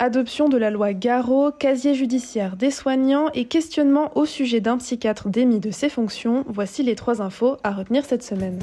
Adoption de la loi Garot, casier judiciaire des soignants et questionnement au sujet d'un psychiatre démis de ses fonctions, voici les 3 infos à retenir cette semaine.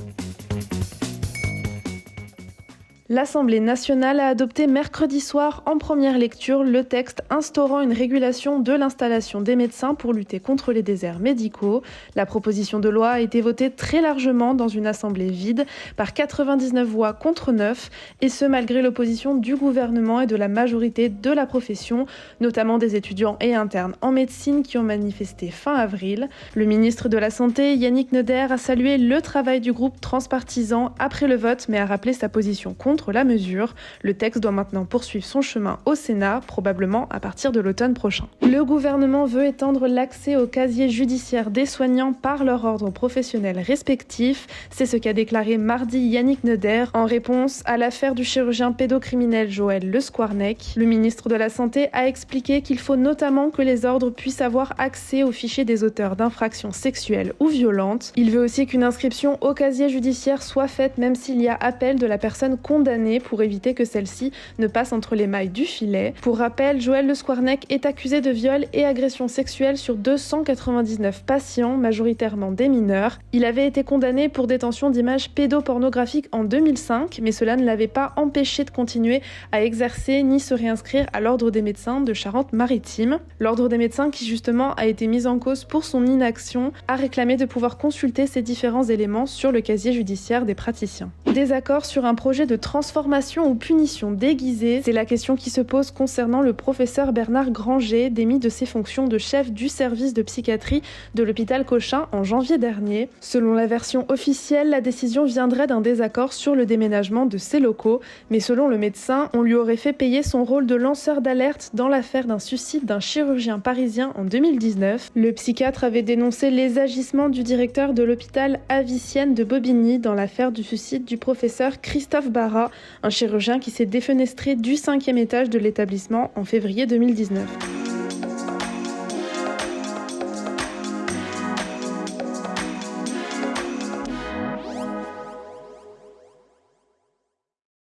L'Assemblée nationale a adopté mercredi soir en première lecture le texte instaurant une régulation de l'installation des médecins pour lutter contre les déserts médicaux. La proposition de loi a été votée très largement dans une assemblée vide par 99 voix contre 9, et ce malgré l'opposition du gouvernement et de la majorité de la profession, notamment des étudiants et internes en médecine qui ont manifesté fin avril. Le ministre de la Santé, Yannick Neuder, a salué le travail du groupe transpartisan après le vote, mais a rappelé sa position contre la mesure. Le texte doit maintenant poursuivre son chemin au Sénat, probablement à partir de l'automne prochain. Le gouvernement veut étendre l'accès au casier judiciaire des soignants par leur ordre professionnel respectif. C'est ce qu'a déclaré mardi Yannick Neuder en réponse à l'affaire du chirurgien pédocriminel Joël Le Squarnec. Le ministre de la Santé a expliqué qu'il faut notamment que les ordres puissent avoir accès au fichier des auteurs d'infractions sexuelles ou violentes. Il veut aussi qu'une inscription au casier judiciaire soit faite même s'il y a appel de la personne condamnée pour éviter que celle-ci ne passe entre les mailles du filet. Pour rappel, Joël Le Squarnec est accusé de viol et agression sexuelle sur 299 patients, majoritairement des mineurs. Il avait été condamné pour détention d'images pédopornographiques en 2005, mais cela ne l'avait pas empêché de continuer à exercer ni se réinscrire à l'Ordre des médecins de Charente-Maritime. L'Ordre des médecins, qui justement a été mis en cause pour son inaction, a réclamé de pouvoir consulter ces différents éléments sur le casier judiciaire des praticiens. Désaccord sur un projet de transformation ou punition déguisée, c'est la question qui se pose concernant le professeur Bernard Granger, démis de ses fonctions de chef du service de psychiatrie de l'hôpital Cochin en janvier dernier. Selon la version officielle, la décision viendrait d'un désaccord sur le déménagement de ses locaux, mais selon le médecin, on lui aurait fait payer son rôle de lanceur d'alerte dans l'affaire d'un suicide d'un chirurgien parisien en 2019. Le psychiatre avait dénoncé les agissements du directeur de l'hôpital Avicienne de Bobigny dans l'affaire du suicide du professeur Christophe Barra, un chirurgien qui s'est défenestré du 5e étage de l'établissement en février 2019.